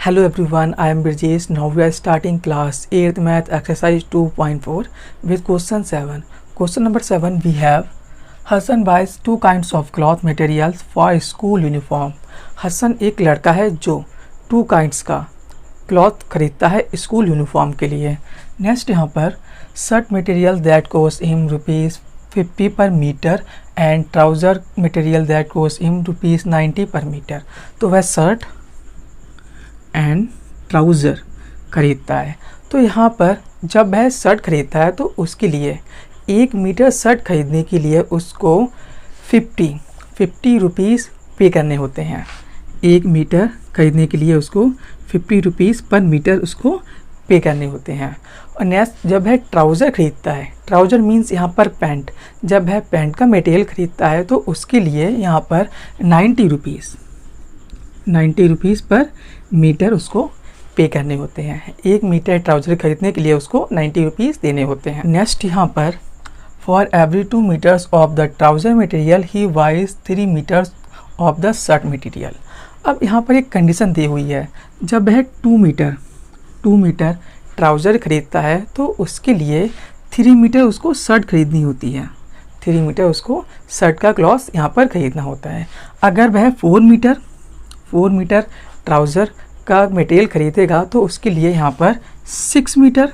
Hello everyone, I am Birjesh. Now we are starting class 8th math exercise 2.4 with question 7. Question number 7 we have Hassan buys two kinds of cloth materials for school uniform. Hasan एक लड़का है जो two kinds का cloth खरीदता है school uniform के लिए. Next यहाँ पर shirt material that cost him ₹50 per metre and trouser material that cost him ₹90 per metre. तो वह शर्ट एंड ट्राउज़र खरीदता है. तो यहाँ पर जब वह शर्ट खरीदता है तो उसके लिए 1 मीटर शर्ट खरीदने के लिए उसको 50 रुपीज़ पे करने होते हैं. 1 मीटर खरीदने के लिए उसको 50 रुपीज़ पर मीटर उसको पे करने होते हैं. और नेक्स्ट जब वह ट्राउज़र खरीदता है, ट्राउज़र मीन्स यहाँ पर पैंट, जब वह पैंट का मटेरियल खरीदता है तो उसके लिए यहाँ पर 90 रुपीज़ पर मीटर उसको पे करने होते हैं. 1 मीटर ट्राउज़र खरीदने के लिए उसको 90 रुपीज़ देने होते हैं. नेक्स्ट यहाँ पर for every 2 metres of the trouser material he buys 3 metres of the shirt material. अब यहाँ पर एक कंडीशन दी हुई है, जब वह 2 मीटर ट्राउज़र खरीदता है तो उसके लिए 3 मीटर उसको शर्ट खरीदनी होती है. 3 मीटर उसको शर्ट का क्लॉथ यहाँ पर खरीदना होता है. अगर वह 4 मीटर ट्राउज़र का मटेरियल खरीदेगा तो उसके लिए यहाँ पर 6 मीटर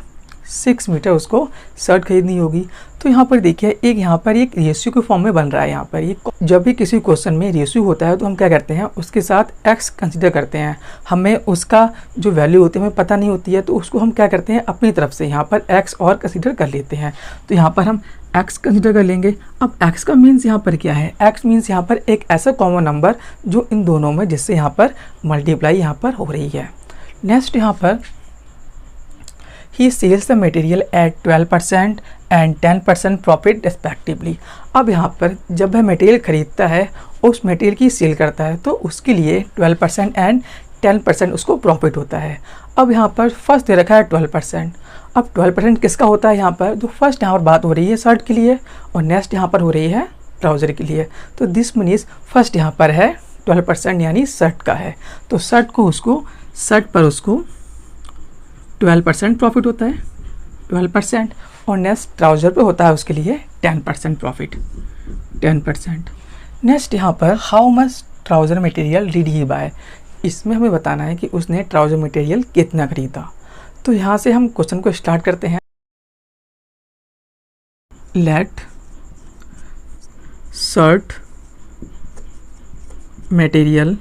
उसको शर्ट खरीदनी होगी. तो यहाँ पर देखिए एक यहाँ पर एक रेशियो के फॉर्म में बन रहा है. यहाँ पर ये जब भी किसी क्वेश्चन में रेशियो होता है तो हम क्या करते हैं, उसके साथ x कंसीडर करते हैं. हमें उसका जो वैल्यू होती है हमें पता नहीं होती है तो उसको हम क्या करते हैं अपनी तरफ से यहाँ पर x और कंसीडर कर लेते हैं. तो यहाँ पर हम x कंसीडर कर लेंगे. अब x का मीन्स यहाँ पर क्या है, x मीन्स यहाँ पर एक ऐसा कॉमन नंबर जो इन दोनों में जिससे यहाँ पर मल्टीप्लाई यहाँ पर हो रही है. नेक्स्ट यहाँ पर he sells the material at 12% and 10% profit respectively. अब यहाँ पर जब वह मटेरियल खरीदता है उस मटेरियल की सेल करता है तो उसके लिए 12% एंड 10% उसको प्रॉफिट होता है. अब यहाँ पर फर्स्ट दे रखा है 12%. अब 12% किसका होता है यहाँ पर, तो फर्स्ट यहाँ पर बात हो रही है शर्ट के लिए और नेक्स्ट यहाँ पर हो रही है ट्राउज़र के लिए. तो दिस मीन्स फर्स्ट यहाँ पर है 12% यानी शर्ट का है. तो शर्ट पर उसको 12% प्रॉफिट होता है, 12%. और नेक्स्ट ट्राउज़र पे होता है उसके लिए 10% प्रॉफिट, 10%. नेक्स्ट यहाँ पर how much trouser material did he buy. इसमें हमें बताना है कि उसने ट्राउज़र मटेरियल कितना खरीदा. तो यहाँ से हम क्वेश्चन को स्टार्ट करते हैं. Let shirt material.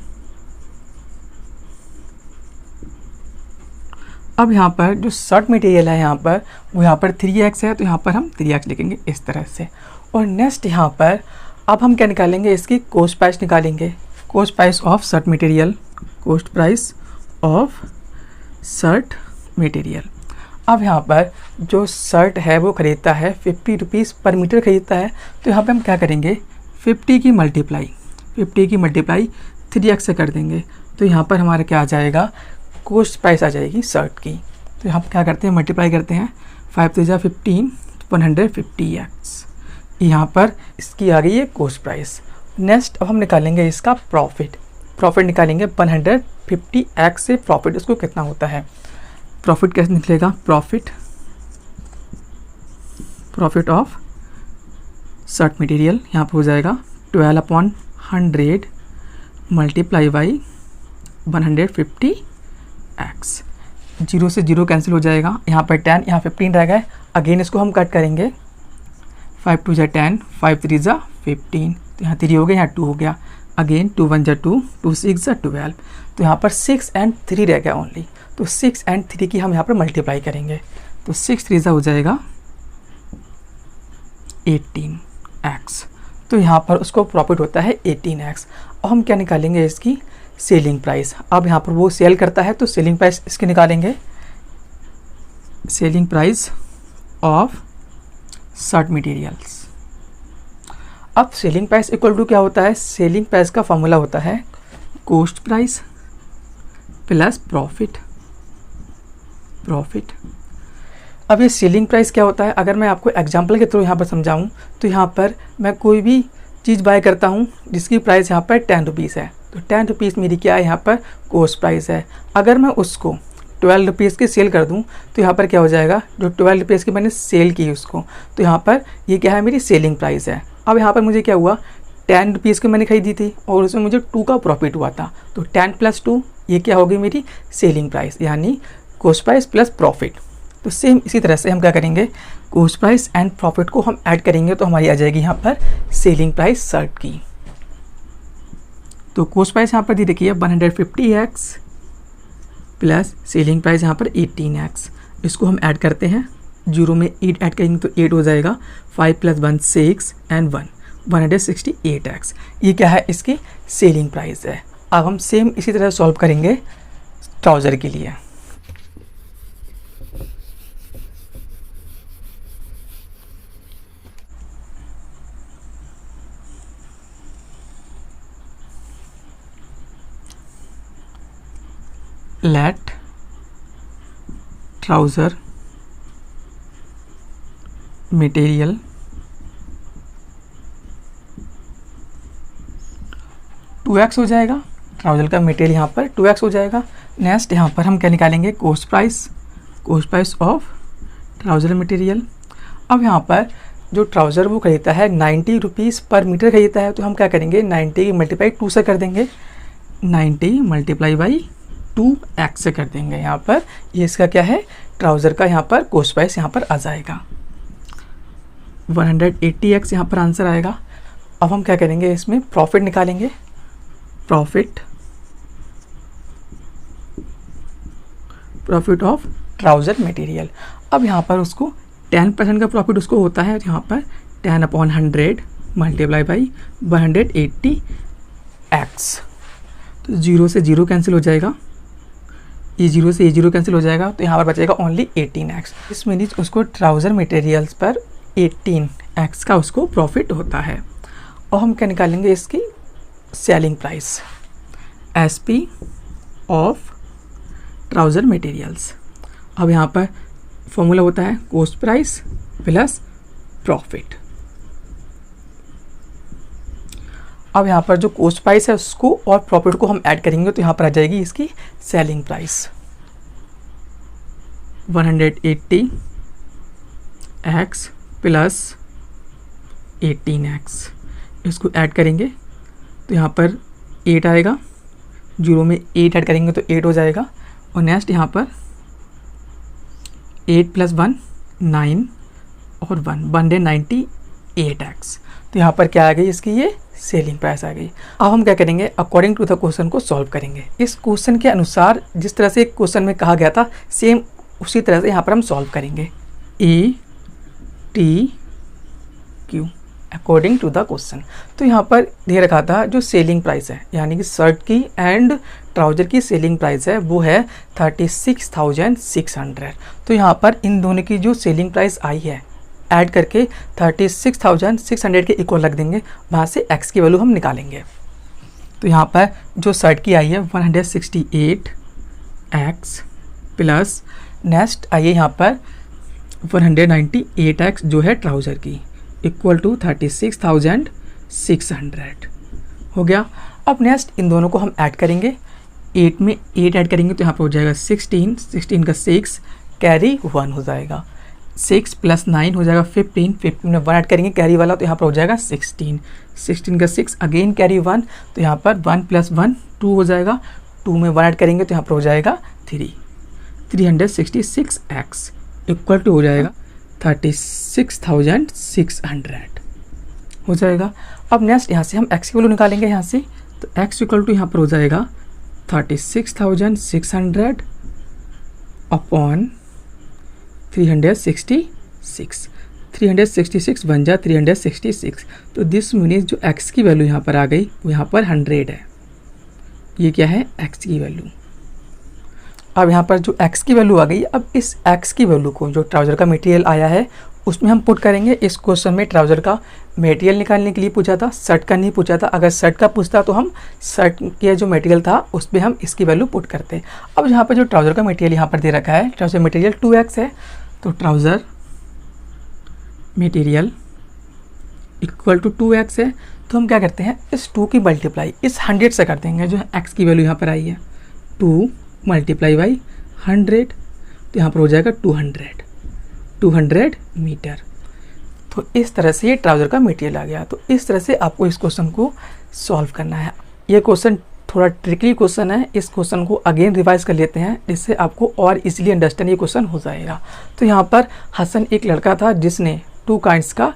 अब यहाँ पर जो शर्ट मटेरियल है यहाँ पर वो यहाँ पर 3x है तो यहाँ पर हम 3x लिखेंगे इस तरह से. और नेक्स्ट यहाँ पर अब हम क्या निकालेंगे, इसकी कॉस्ट प्राइस निकालेंगे. Cost price of shirt material, cost price of shirt material. अब यहाँ पर जो शर्ट है वो खरीदता है 50 रुपीज़ पर मीटर खरीदता है. तो यहाँ पे हम क्या करेंगे 50 की मल्टीप्लाई 3x से कर देंगे. तो यहाँ पर हमारा क्या आ जाएगा, कॉस्ट प्राइस आ जाएगी शर्ट की. तो हम क्या करते हैं मल्टीप्लाई करते हैं 5 3 15 150x. यहाँ पर इसकी आ गई है कॉस्ट प्राइस. नेक्स्ट अब हम निकालेंगे इसका प्रॉफिट निकालेंगे 150x से प्रॉफिट उसको कितना होता है. प्रॉफिट कैसे निकलेगा, प्रॉफिट ऑफ शर्ट मटेरियल यहाँ पर हो जाएगा 12/100 मल्टीप्लाई बाई 150x. 0 से 0 कैंसिल हो जाएगा. यहाँ पर 10, यहाँ 15 रह गए. अगेन इसको हम कट करेंगे 5 2 10, 5 3 15. तो यहाँ 3 हो गया, यहाँ 2 हो गया. अगेन 2 1 2, 2 6 12. तो यहाँ पर 6 and 3 रह गया ओनली. तो 6 and 3 की हम यहाँ पर मल्टीप्लाई करेंगे. तो 6 3 हो जाएगा 18x. तो यहाँ पर उसको प्रॉफिट होता है 18x. और हम क्या निकालेंगे इसकी सेलिंग प्राइस. अब यहाँ पर वो सेल करता है तो सेलिंग प्राइस इसकी निकालेंगे, selling price of shirt materials. अब सेलिंग प्राइस इक्वल टू क्या होता है, सेलिंग प्राइस का फॉर्मूला होता है कॉस्ट प्राइस प्लस प्रॉफिट. अब ये सेलिंग प्राइस क्या होता है, अगर मैं आपको एग्जांपल के थ्रू यहाँ पर समझाऊँ तो यहाँ पर मैं कोई भी चीज़ बाय करता हूँ जिसकी प्राइस यहाँ पर 10 रुपीज़ है. तो 10 रुपीज़ मेरी क्या है यहाँ पर कॉस्ट प्राइस है। अगर मैं उसको 12 रुपीज़ की सेल कर दूँ तो यहाँ पर क्या हो जाएगा, जो 12 रुपीज़ की मैंने सेल की उसको, तो यहाँ पर ये क्या है मेरी सेलिंग प्राइस है। अब यहाँ पर मुझे क्या हुआ, 10 रुपीज़ की मैंने खरीदी थी और उसमें मुझे 2 का प्रॉफिट हुआ था, तो 10 + 2 ये क्या होगी मेरी सेलिंग प्राइस, यानी कॉस्ट प्राइस प्लस प्रॉफिट। तो सेम इसी तरह से हम क्या करेंगे, कॉस्ट प्राइस एंड प्रॉफिट को हम ऐड करेंगे तो हमारी आ जाएगी यहाँ पर सेलिंग प्राइस शर्ट की। तो कॉस्ट प्राइस यहाँ पर दी देखिए 150x प्लस सेलिंग प्राइस यहाँ पर 18x। इसको हम ऐड करते हैं, 0 में 8 ऐड करेंगे तो 8 हो जाएगा, 5 + 1 6 एंड 1 168x। ये क्या है, इसकी सेलिंग प्राइस है। अब हम सेम इसी तरह सॉल्व करेंगे ट्राउज़र के लिए। Let trouser material two x हो जाएगा, ट्राउज़र का मटेरियल यहाँ पर 2x हो जाएगा। नेक्स्ट यहाँ पर हम क्या निकालेंगे, cost price of trouser material. अब यहाँ पर जो ट्राउज़र वो खरीदता है 90 रुपीज़ पर मीटर खरीदता है, तो हम क्या करेंगे 90 मल्टीप्लाई 2 से कर देंगे, 90 मल्टीप्लाई 2x से कर देंगे। यहाँ पर ये इसका क्या है, ट्राउज़र का यहाँ पर कॉस्ट प्राइस यहाँ पर आ जाएगा, 180x यहाँ पर आंसर आएगा। अब हम क्या करेंगे, इसमें प्रॉफिट निकालेंगे, प्रॉफिट ऑफ ट्राउज़र मटेरियल। अब यहाँ पर उसको 10% का प्रॉफिट उसको होता है, यहाँ पर 10/100 मल्टीप्लाई बाई 180x। तो 0 से 0 कैंसिल हो जाएगा, ये 0 से ये 0 कैंसिल हो जाएगा, तो यहाँ पर बचेगा ओनली 18x। इस मीन्स उसको ट्राउज़र मटेरियल्स पर 18x का उसको प्रॉफिट होता है। और हम क्या निकालेंगे, इसकी selling price, SP of trouser materials. अब यहाँ पर फॉर्मूला होता है कॉस्ट प्राइस प्लस प्रॉफिट। अब यहाँ पर जो कॉस्ट प्राइस है उसको और प्रॉफिट को हम ऐड करेंगे तो यहाँ पर आ जाएगी इसकी selling price, 180x plus 18x। इसको ऐड करेंगे तो यहाँ पर 8 आएगा, 0 में 8 ऐड करेंगे तो 8 हो जाएगा। और नेक्स्ट यहाँ पर 8 + 1 9 और 1 198x। तो यहाँ पर क्या आ गई, इसकी ये सेलिंग प्राइस आ गई। अब हम क्या करेंगे, अकॉर्डिंग टू द क्वेश्चन को सॉल्व करेंगे। इस क्वेश्चन के अनुसार जिस तरह से क्वेश्चन में कहा गया था सेम उसी तरह से यहाँ पर हम सॉल्व करेंगे, ATQ according to the question. तो यहाँ पर दे रखा था जो सेलिंग प्राइस है, यानी कि शर्ट की एंड ट्राउज़र की सेलिंग प्राइस है वो है 36,600। तो यहाँ पर इन दोनों की जो सेलिंग प्राइस आई है ऐड करके 36,600 के इक्वल रख देंगे, वहाँ से x की वैल्यू हम निकालेंगे। तो यहाँ पर जो शर्ट की आई है 168x प्लस नेक्स्ट आई है यहाँ पर 198x जो है ट्राउज़र की, इक्वल टू 36,600 हो गया। अब नेक्स्ट इन दोनों को हम ऐड करेंगे, 8 में 8 ऐड करेंगे तो यहाँ पर हो जाएगा 16, 16 का 6 कैरी 1 हो जाएगा, 6 + 9 हो जाएगा 15, 15 में 1 ऐड करेंगे कैरी वाला तो यहाँ पर हो जाएगा 16, 16 का 6 अगेन कैरी 1, तो यहाँ पर 1 + 1 2 हो जाएगा, 2 में 1 ऐड करेंगे तो यहाँ पर हो जाएगा 3, 366x इक्वल टू हो जाएगा 36,600 हो जाएगा। अब नेक्स्ट यहाँ से हम x की वैल्यू निकालेंगे यहाँ से, तो x इक्वल टू यहाँ पर हो जाएगा 36,600 अपॉन 366, 366 बन जा 366। तो दिस मीन्स जो x की वैल्यू यहाँ पर आ गई वो यहाँ पर 100 है, ये क्या है x की वैल्यू। अब यहाँ पर जो x की वैल्यू आ गई, अब इस x की वैल्यू को जो ट्राउज़र का मटेरियल आया है उसमें हम पुट करेंगे। इस क्वेश्चन में ट्राउज़र का मटेरियल निकालने के लिए पूछा था, शर्ट का नहीं पूछा था। अगर शर्ट का पूछता तो हम शर्ट के जो मटेरियल था उस पर हम इसकी वैल्यू पुट करते। अब यहाँ पर जो ट्राउज़र का मटेरियल यहाँ पर दे रखा है, ट्राउज़र मटेरियल 2x है, तो trouser material equal to 2x है, तो हम क्या करते हैं, इस 2 की मल्टीप्लाई इस 100 से कर देंगे, जो x की वैल्यू यहाँ पर आई है 2 मल्टीप्लाई बाई 100, तो यहाँ पर हो जाएगा 200 मीटर। तो इस तरह से ये ट्राउज़र का मटेरियल आ गया। तो इस तरह से आपको इस क्वेश्चन को सॉल्व करना है। ये क्वेश्चन थोड़ा ट्रिकी क्वेश्चन है, इस क्वेश्चन को अगेन रिवाइज कर लेते हैं जिससे आपको और इजीली अंडरस्टैंड ये क्वेश्चन हो जाएगा। तो यहाँ पर हसन एक लड़का था जिसने 2 काइंड्स का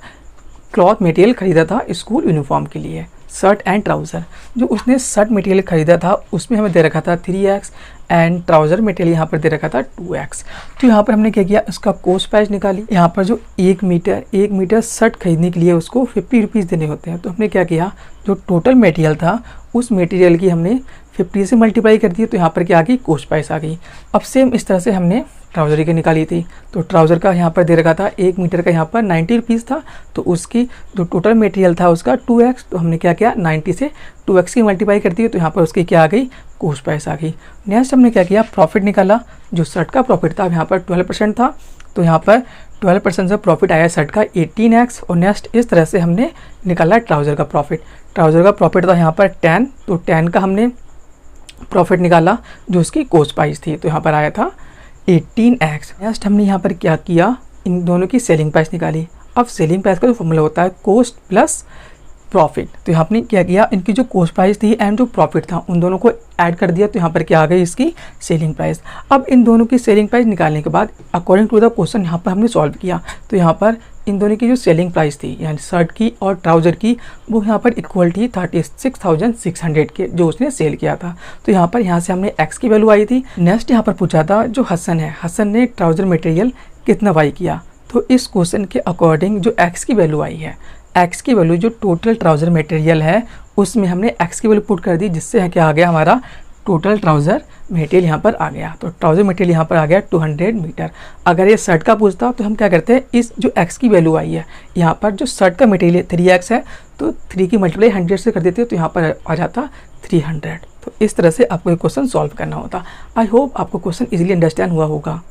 क्लॉथ मटेरियल खरीदा था स्कूल यूनिफॉर्म के लिए, शर्ट एंड ट्राउज़र। जो उसने शर्ट मटेरियल खरीदा था उसमें हमें दे रखा था 3x एंड ट्राउज़र मटेरियल यहाँ पर दे रखा था 2x। तो यहाँ पर हमने क्या किया, इसका कॉस्ट प्राइस निकाली। यहाँ पर जो 1 मीटर शर्ट खरीदने के लिए उसको 50 रुपीज़ देने होते हैं। तो हमने क्या किया, जो टोटल मटेरियल था उस मटेरियल की हमने 50 से मल्टीप्लाई कर दी, तो यहाँ पर क्या आ गई, कॉस्ट प्राइस आ गई। अब सेम इस तरह से हमने ट्राउज़र की निकाली थी। तो ट्राउज़र का यहाँ पर दे रखा था 1 मीटर का यहाँ पर 90 रुपीज़ था, तो उसकी जो टोटल मटेरियल था उसका 2x, तो हमने क्या किया 90 से 2x की मल्टीप्लाई कर दी, तो यहाँ पर उसकी क्या आ गई, कॉस्ट प्राइस आ गई। नेक्स्ट हमने क्या किया, प्रॉफिट निकाला। जो शर्ट का प्रॉफिट था यहाँ पर 12% था, तो यहाँ पर 12% से प्रॉफिट आया शर्ट का 18x। और नेक्स्ट इस तरह से हमने निकाला ट्राउज़र का प्रॉफिट। ट्राउज़र का प्रॉफिट था यहाँ पर 10, तो 10 का हमने प्रॉफिट निकाला जो उसकी कॉस्ट प्राइस थी, तो यहाँ पर आया था 18x। नेक्स्ट हमने यहाँ पर क्या किया, इन दोनों की सेलिंग प्राइस निकाली। अब सेलिंग प्राइस का जो फॉर्मूला होता है कॉस्ट प्लस प्रॉफिट, तो यहाँ आपने क्या किया, इनकी जो कॉस्ट प्राइस थी एंड जो प्रॉफिट था उन दोनों को ऐड कर दिया, तो यहाँ पर क्या आ गई, इसकी सेलिंग प्राइस। अब इन दोनों की सेलिंग प्राइस निकालने के बाद अकॉर्डिंग टू द क्वेश्चन यहाँ पर हमने सॉल्व किया। तो यहाँ पर इन दोनों की जो सेलिंग प्राइस थी यानी शर्ट की और ट्राउज़र की, वो यहाँ पर इक्वल थी 36,600 के जो उसने सेल किया था। तो यहाँ से हमने x की वैल्यू आई थी। नेक्स्ट यहाँ पर पूछा था जो हसन है, हसन ने ट्राउज़र मटेरियल कितना बाई किया। तो इस क्वेश्चन के अकॉर्डिंग जो x की वैल्यू आई है, x की वैल्यू जो टोटल ट्राउज़र मटेरियल है उसमें हमने x की वैल्यू पुट कर दी, जिससे क्या आ गया, हमारा टोटल ट्राउज़र मटेरियल यहाँ पर आ गया। तो ट्राउज़र मटेरियल यहाँ पर आ गया 200 मीटर। अगर ये शर्ट का पूछता तो हम क्या करते हैं, इस जो x की वैल्यू आई है यहाँ पर जो शर्ट का मटेरियल 3x है, तो 3 की मल्टीप्लाई 100 से कर देते हैं, तो यहाँ पर आ जाता 300। तो इस तरह से आपको ये क्वेश्चन सॉल्व करना होता। आई होप आपको क्वेश्चन इजीली अंडरस्टैंड हुआ होगा।